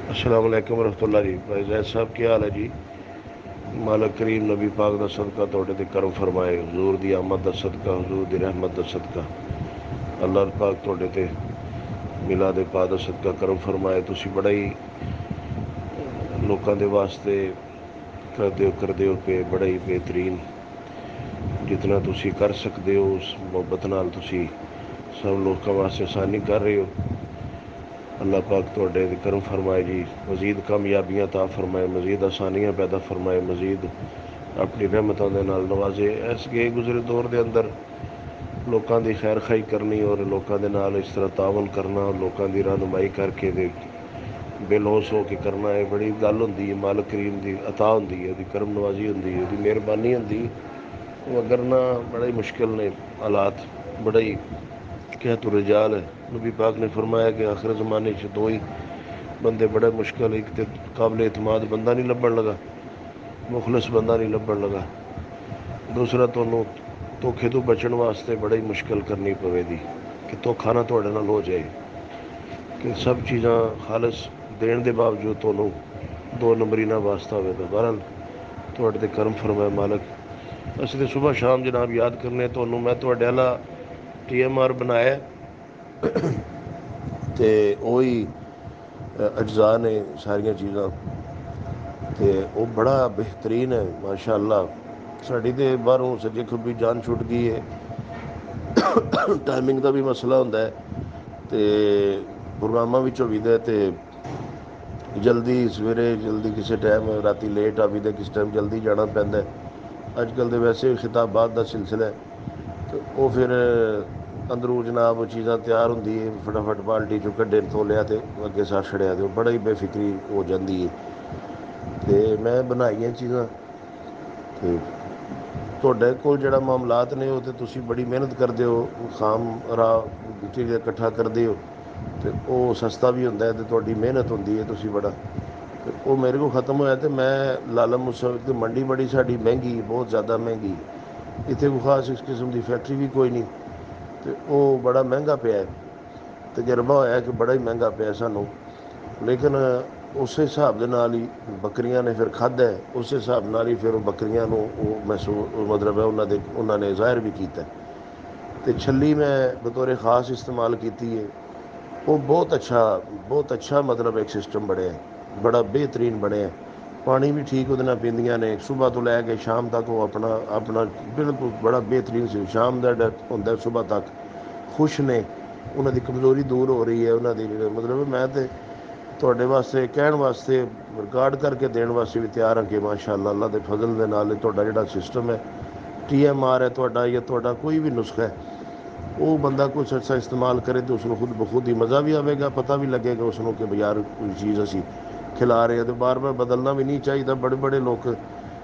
अस्सलाम वालेकुम रहमतुल्लाह जी। भाई जैद साहब क्या हाल है जी। मालिक करीम नबी पाक का सदका तोड़े ते करम फरमाए, हजूर दी आमद का सदका, हजूर दी रहमत का सदका, अल्लाह पाक तोड़े ते मिला दे पा का सदका करम फरमाए। तुसी बड़ा ही लोगों के वास्ते करदे हो पे बड़ा ही बेहतरीन, जितना तुसी कर सकते हो उस मुहब्बत नाल तुसी सब लोगों वास्ते आसानी कर रहे हो। अल्लाह पाक तोड़े ते करम फरमाए जी, मज़ीद कामयाबियाँ ता फरमाए, मज़ीद आसानियाँ पैदा फरमाए, मज़ीद अपनी रहमतों के नाल नवाजे। इस गए गुजरे दौर के अंदर लोगों की खैर खाई करनी और लोगों के नाल इस तरह तावन करना और लोगों की रहनुमाई करके दे बेलोस हो के करना, है बड़ी गल होंदी है। मालिक करीम की अता होंदी है, उसकी करम नवाजी होंदी है, उसकी मेहरबानी होंदी है। वो अगर ना बड़ा ही मुश्किल ने हालात, बड़ा ही क्या तो रिजाल है। नबी पाक ने फरमाया कि आखिर ज़माने दो ही बंदे बड़े मुश्किल, एक तो काबिल एतमाद बंदा नहीं लभन लगा, मुखलिस बंदा नहीं लभन लगा। दूसरा तुहानू धोखे तो बचन वास्ते बड़ी मुश्किल करनी पवेगी कि धोखा ना तुहाडे नाल हो जाए, कि सब चीज़ां खालस देने के बावजूद तुहानू दो नंबरी ना वास्ता होगा। बहरहाल तुहाडे ते करम फरमाए मालिक। असं तो सुबह शाम जनाब याद करने तुहानू। मैं तुहाडे वाला TMR बनाया तो वही अज्जा ने सारिया चीज़ां, तो वो बड़ा बेहतरीन है माशा अल्लाह। साड़ी तो बाहरों सज्जे खुबी जान छुट गई है, टाइमिंग का भी मसला होंदा है, तो प्रोग्रामां भी होवी दे, तो जल्दी सवेरे जल्दी किसी टाइम राती लेट आवी दे, किस टाइम जल्दी जाना पैंदा। अजकल तो वैसे खिताबात का सिलसिला है, तो वो फिर अंदरों जनाब चीज़ां तैयार होंदी है, फटाफट बाल्टी चो कड्ढे तोलिया तो अगे सर छड़िया, तो बड़ा ही बेफिक्री हो जाती है। तो मैं बनाइया चीज़ां, तो ਤੁਹਾਡੇ ਕੋਲ ਜਿਹੜਾ ਮਾਮਲਾਤ ਨੇ ਉਹ ਤੇ ਤੁਸੀਂ ਬੜੀ ਮਿਹਨਤ ਕਰਦੇ ਹੋ, ਖਾਮ ਰਾਹ ਚੀਜ਼ ਇਕੱਠਾ ਕਰਦੇ ਹੋ, ਤੇ ਉਹ ਸਸਤਾ ਵੀ ਹੁੰਦਾ ਤੇ ਤੁਹਾਡੀ ਮਿਹਨਤ ਹੁੰਦੀ ਹੈ, ਤੁਸੀਂ ਬੜਾ, ਤੇ ਉਹ ਮੇਰੇ ਕੋਲ ਖਤਮ ਹੋਇਆ। ਤੇ ਮੈਂ ਲਾਲਾ ਮੁਸਤਫਾ ਦੀ ਮੰਡੀ ਬੜੀ ਸਾਡੀ ਮਹਿੰਗੀ, ਬਹੁਤ ਜ਼ਿਆਦਾ ਮਹਿੰਗੀ, ਇੱਥੇ ਕੋਈ ਖਾਸ ਇਸ ਕਿਸਮ ਦੀ ਫੈਕਟਰੀ ਵੀ ਕੋਈ ਨਹੀਂ, ਤੇ ਉਹ ਬੜਾ ਮਹਿੰਗਾ ਪਿਆ। ਤਜਰਬਾ ਹੋਇਆ ਕਿ ਬੜਾ ਹੀ ਮਹਿੰਗਾ ਪਿਆ ਸਾਨੂੰ, ਲੇਕਿਨ ਉਸੇ ਹਿਸਾਬ ਦੇ ਨਾਲ ਹੀ ਬੱਕਰੀਆਂ ਨੇ ਫਿਰ ਖਾਧਾ, ਉਸੇ ਹਿਸਾਬ ਨਾਲ ਹੀ ਫਿਰ ਉਹ ਬੱਕਰੀਆਂ ਨੂੰ ਉਹ ਮਹਿਸੂਸ ਮਤਲਬ ਹੈ ਉਹਨਾਂ ਨੇ ਜ਼ਾਹਿਰ ਵੀ ਕੀਤਾ। ਅਤੇ ਛੱਲੀ ਮੈਂ ਬਤੌਰ ਖਾਸ ਇਸਤੇਮਾਲ ਕੀਤੀ ਹੈ, ਉਹ ਬਹੁਤ ਅੱਛਾ ਮਤਲਬ ਇੱਕ ਸਿਸਟਮ ਬਣਿਆ, ਬੜਾ ਬਿਹਤਰੀਨ ਬਣਿਆ। ਪਾਣੀ ਵੀ ਠੀਕ ਉਹਦੇ ਨਾਲ ਪੀਂਦੀਆਂ ਨੇ, ਸੁਬਾਹ ਤੋਂ ਲੈ ਕੇ ਸ਼ਾਮ ਤੱਕ ਉਹ ਆਪਣਾ ਬਿਲਕੁਲ ਬੜਾ ਬਿਹਤਰੀਨ ਸੀ। ਸ਼ਾਮ ਦਾ ਜਿਹੜਾ ਹੁੰਦਾ ਸੁਬਾਹ ਤੱਕ ਖੁਸ਼ ਨੇ, ਉਹਨਾਂ ਦੀ ਕਮਜ਼ੋਰੀ ਦੂਰ ਹੋ ਰਹੀ ਹੈ, ਉਹਨਾਂ ਦੀ ਮਤਲਬ ਮੈਂ ਤਾਂ ਤੁਹਾਡੇ ਵਾਸਤੇ ਕਹਿਣ ਵਾਸਤੇ ਰਿਕਾਰਡ ਕਰਕੇ ਦੇਣ ਵਾਸਤੇ ਵੀ ਤਿਆਰ ਹਾਂ ਕਿ ਮਾਸ਼ਾ ਅੱਲਾਹ ਅੱਲਾਹ ਦੇ ਫਜ਼ਲ ਦੇ ਨਾਲ ਤੁਹਾਡਾ ਜਿਹੜਾ ਸਿਸਟਮ ਹੈ TMR ਹੈ ਤੁਹਾਡਾ, ਜਾਂ ਤੁਹਾਡਾ ਕੋਈ ਵੀ ਨੁਸਖਾ ਹੈ, ਉਹ ਬੰਦਾ ਕੁਛ ਅੱਛਾ ਇਸਤੇਮਾਲ ਕਰੇ ਤਾਂ ਉਸਨੂੰ ਖੁਦ ਬਖੁਦ ਹੀ ਮਜ਼ਾ ਵੀ ਆਵੇਗਾ, ਪਤਾ ਵੀ ਲੱਗੇਗਾ ਉਸਨੂੰ ਕਿ ਬਾਜ਼ਾਰ ਕੋਈ ਚੀਜ਼ ਅਸੀਂ ਖਿਲਾ ਰਹੇ ਹਾਂ। ਅਤੇ ਬਾਰ-ਬਾਰ ਬਦਲਣਾ ਵੀ ਨਹੀਂ ਚਾਹੀਦਾ। ਬੜੇ ਲੋਕ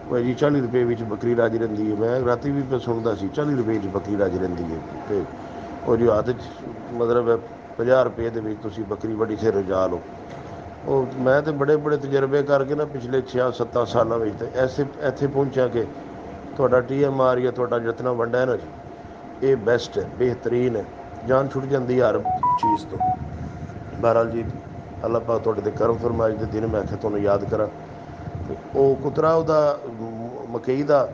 ਭਾਈ ਜੀ 40 ਰੁਪਏ ਵਿੱਚ ਬੱਕਰੀ ਰਾਜੀ ਰਹਿੰਦੀ ਹੈ, ਮੈਂ ਰਾਤੀ ਵੀ ਸੁਣਦਾ ਸੀ 40 ਰੁਪਏ 'ਚ ਬੱਕਰੀ ਰਾਜੀ ਰਹਿੰਦੀ ਹੈ, ਅਤੇ ਉਹ ਜੋ ਹੱਥ 'ਚ ਮਤਲਬ 50 ਰੁਪਏ ਦੇ ਵਿੱਚ ਤੁਸੀਂ ਬੱਕਰੀ ਬੜੀ ਸਿਰ ਰਜਾ ਲਓ। ਉਹ ਮੈਂ ਤਾਂ ਬੜੇ ਤਜਰਬੇ ਕਰਕੇ ਨਾ ਪਿਛਲੇ 6-7 ਸਾਲਾਂ ਵਿੱਚ ਤਾਂ ਇੱਥੇ ਪਹੁੰਚਿਆ ਕਿ ਤੁਹਾਡਾ TMR ਜਾਂ ਤੁਹਾਡਾ ਜਿਤਨਾ ਵੰਡਾ ਹੈ ਨਾ ਜੀ, ਇਹ ਬੈਸਟ ਹੈ, ਬਿਹਤਰੀਨ ਹੈ, ਜਾਨ ਛੁੱਟ ਜਾਂਦੀ ਹਰ ਚੀਜ਼ ਤੋਂ। ਬਹਰਾਲ ਜੀ ਅੱਲਾਹ ਪਾਕ ਤੁਹਾਡੇ 'ਤੇ ਕਰਮ ਫਰਮਾਏ। ਦੇ ਦਿਨ ਮੈਂ ਆਖਿਆ ਤੁਹਾਨੂੰ ਯਾਦ ਕਰਾਂ, ਅਤੇ ਉਹ ਕੁਤਰਾ ਉਹਦਾ ਮਕਈ ਦਾ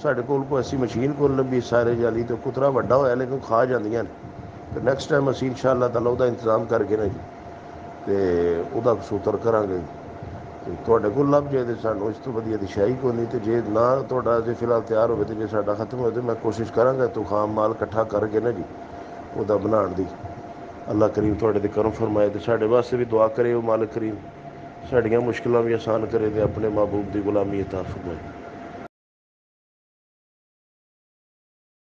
ਸਾਡੇ ਕੋਲ ਕੋਈ ਐਸੀ ਮਸ਼ੀਨ ਕੋਲ ਲੱਭੀ ਸਾਰੇ ਜਾਲੀ, ਅਤੇ ਕੁਤਰਾ ਵੱਡਾ ਹੋਇਆ ਲੇਕਿਨ ਖਾ ਜਾਂਦੀਆਂ ਨੇ। ਅਤੇ ਨੈਕਸਟ ਟਾਈਮ ਅਸੀਂ ਇਨਸ਼ਾ ਅੱਲਾਹ ਤਾਲਾ ਉਹਦਾ ਇੰਤਜ਼ਾਮ ਕਰਕੇ ਨਾ ਜੀ, ਅਤੇ ਉਹਦਾ ਸੂਤਰ ਕਰਾਂਗੇ। ਅਤੇ ਤੁਹਾਡੇ ਕੋਲ ਲੱਭ ਜਾਏ ਤਾਂ ਸਾਨੂੰ ਇਸ ਤੋਂ ਵਧੀਆ ਦੀ ਸ਼ਾਹੀ ਕੋਈ ਨਹੀਂ। ਅਤੇ ਜੇ ਨਾ ਤੁਹਾਡਾ ਅਜੇ ਫਿਲਹਾਲ ਤਿਆਰ ਹੋਵੇ, ਅਤੇ ਜੇ ਸਾਡਾ ਖਤਮ ਹੋਵੇ, ਤਾਂ ਮੈਂ ਕੋਸ਼ਿਸ਼ ਕਰਾਂਗਾ ਖਾਮ ਮਾਲ ਇਕੱਠਾ ਕਰਕੇ ਨਾ ਜੀ ਉਹਦਾ ਬਣਾਉਣ ਦੀ। ਅੱਲਾਹ ਕਰੀਮ ਤੁਹਾਡੇ 'ਤੇ ਕਰਮ ਫਰਮਾਏ, ਅਤੇ ਸਾਡੇ ਵਾਸਤੇ ਵੀ ਦੁਆ ਕਰੇ ਉਹ ਮਾਲਿਕ ਕਰੀਮ ਸਾਡੀਆਂ ਮੁਸ਼ਕਿਲਾਂ ਵੀ ਆਸਾਨ ਕਰੇ, ਅਤੇ ਆਪਣੇ महबूब ਦੀ ਗੁਲਾਮੀ ਅਤਾ ਫਰਮਾਏ।